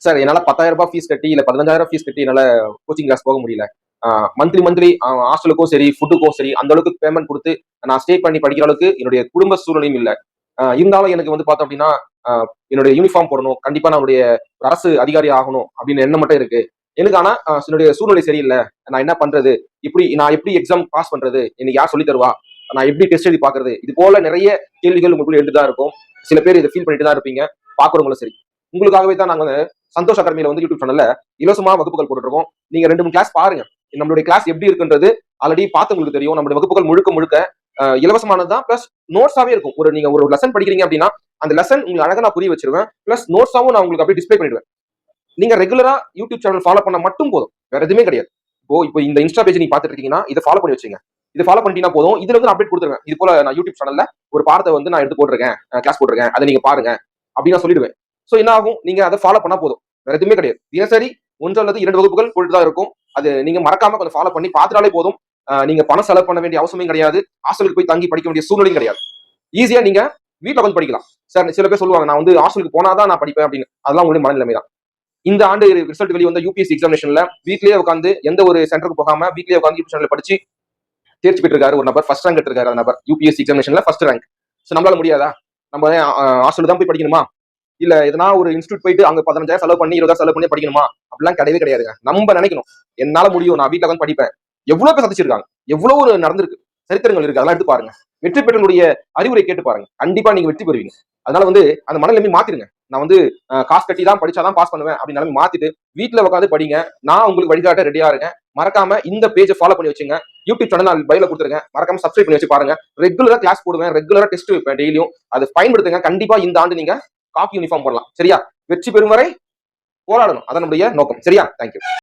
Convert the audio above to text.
Sir என்னால 10,000 ரூபாய் fees கட்டி இல்ல 15,000 ஃபீஸ் கட்டி என்னால கோச்சிங் கிளாஸ் போக முடியல. மந்த்லி ஹாஸ்டலுக்கும் சரி, ஃபுட்டுக்கும் சரி அந்த அளவுக்கு பேமெண்ட் கொடுத்து நான் ஸ்டே பண்ணி படிக்கிற அளவுக்கு என்னுடைய குடும்ப சூழ்நிலையும் இல்ல. இருந்தாலும் எனக்கு வந்து பார்த்தோம் அப்படின்னா, என்னுடைய யூனிஃபார்ம் போடணும். கண்டிப்பா நான் ஒரு அரசு அதிகாரி ஆகணும் அப்படின்னு எண்ணம் மட்டும் இருக்கு. எனக்கு ஆனா என்னுடைய சூழ்நிலை சரியில்ல. நான் என்ன பண்றது? நான் எப்படி எக்ஸாம் பாஸ் பண்றது? எனக்கு யார் சொல்லி தருவா? நான் எப்படி டெஸ்ட் எழுதி பார்க்கறது? இது போல நிறைய கேள்விகள் உங்களுக்குள்ள எழுந்து தான் இருக்கும். சில பேர் இதை ஃபீல் பண்ணிட்டு தான் இருப்பீங்க. பார்க்குறவங்களும் சரி. உங்களுக்காகவே தான் நாங்க வந்து சந்தோஷ் அகாடமியில வந்து யூடியூப் சேனல்ல இலவசமா வகுப்புகள் போட்டுட்டு இருக்கோம். நீங்க 2, 3 கிளாஸ் பாருங்க. நம்மளுடைய கிளாஸ் எப்படி இருக்குன்றது ஆல்ரெடி பார்த்தவங்களுக்கு தெரியும். நம்மளுடைய வகுப்புகள் முழுக்க முழுக்க இலவசமானது தான். பிளஸ் நோட்ஸாவே இருக்கும். நீங்க ஒரு லெசன் படிக்கிறீங்க அப்படின்னா அந்த லெசன் உங்களுக்கு அழகா நான் புரிய வச்சிருவேன். பிளஸ் நோட்ஸாவும் நான் உங்களுக்கு அப்படியே டிஸ்பிளே பண்ணிடுவேன். நீங்க ரெகுலரா யூடியூப் சேனல் ஃபாலோ பண்ண மட்டும் போதும். வேற எதுவுமே கிடையாது. இப்போ இந்த இன்ஸ்டா பேஜ் நீங்க பாத்துட்டு இருக்கீங்கன்னா இதை ஃபாலோ பண்ணி வச்சுங்க. இது ஃபாலோ பண்ணிட்டீங்கன்னா போதும். இதுல வந்து அப்டேட் கொடுத்துருவேன். இது போல நான் யூடியூப் சேனல்ல ஒரு பாடத்தை வந்து நான் எடுத்து போட்டிருக்கேன், கிளாஸ் போட்டிருக்கேன், அதை நீங்க பாருங்க அப்படின்னு நான் சொல்லிடுவேன். சோ என்ன ஆகும்? நீங்க அதை ஃபாலோ பண்ணா போதும். வேற எதுவுமே கிடையாது. தினசரி 1 அல்லது 2 வகுப்புகள் போயிட்டு தான் இருக்கும். அது நீங்க மறக்காம கொஞ்சம் ஃபாலோ பண்ணி பாத்துட்டாலே போதும். நீங்க பணம் செலவு பண்ண வேண்டிய அவசியமும் கிடையாது. ஹாஸ்டலுக்கு போய் தங்கி படிக்க வேண்டிய சூழ்நிலையும் கிடையாது. ஈஸியா நீங்க வீட்டுல வந்து படிக்கலாம். சார் சில பேர் சொல்லுவாங்க நான் வந்து ஹாஸ்டலுக்கு போனாதான் நான் படிப்பேன் அப்படின்னு. அதெல்லாம் உங்களுடைய மனநிலைமை தான். இந்த ஆண்டு ரிசல்ட் வெளியே வந்த யூபிஎஸ்சி எக்ஸாமினேஷன்ல வீட்லயே உட்காந்து எந்த ஒரு சென்டருக்கு போகாம வீட்லயே உட்காந்து யூடியூப் சேனல்ல படிச்சு தேர்ச்சி பெற்றிருக்காரு ஒரு நபர். ஃபர்ஸ்ட் ரேங்க் எடுத்திருக்காரு அந்த நபர் யூபிஎஸ்சி எக்ஸாமினேஷன்ல ஃபர்ஸ்ட் ரேங்க். சோ நம்மளால முடியாதா? நம்ம ஹாஸ்டல் தான் போய் படிக்கணுமா? இல்ல எதனா ஒரு இன்ஸ்டியூட் போயிட்டு அங்க 15,000 செலவு பண்ணி 20,000 செலவு பண்ணி படிக்கணுமா? அப்படிலாம் கிடையவே கிடையாதுங்க. நம்ம நினைக்கணும் என்னால முடியும், நான் வீட்டுல உட்காந்து படிப்பேன். எவ்வளவு பேர் சதிச்சிருக்காங்க, எவ்வளவு நடந்திருக்கு, சரித்திரங்கள் இருக்கு. அதெல்லாம் எடுத்து பாருங்க. வெற்றி பெற்றனுடைய அறிவுரை கேட்டு பாருங்க. கண்டிப்பா நீங்க வெற்றி பெறுவீங்க. அதனால வந்து அந்த மனநிலைமை மாத்திருங்க. நான் வந்து காசு கட்டி தான் படிச்சாதான் பாஸ் பண்ணுவேன் அப்படின்னு மாத்திட்டு வீட்டுல உட்காந்து படிங்க. நான் உங்களுக்கு வழிகாட்ட ரெடியா இருக்கேன். மறக்காம இந்த பேஜை ஃபாலோ பண்ணி வச்சுங்க. யூடியூப் சேனல் நான் பயோல கொடுத்துருக்கேன். மறக்காம சப்ஸ்கிரைப் பண்ணி வச்சு பாருங்க. ரெகுலரா கிளாஸ் போடுவேன், ரெகுலரா டெஸ்ட் வைப்பேன் டெய்லியும். அதை பயன்படுத்துங்க. கண்டிப்பா இந்த ஆண்டு நீங்க காக்கி யூனிஃபார்ம் போடலாம். சரியா? வெற்றி பெறும் வரை போராடணும். அதான் நம்முடைய நோக்கம். சரியா? தேங்க்யூ.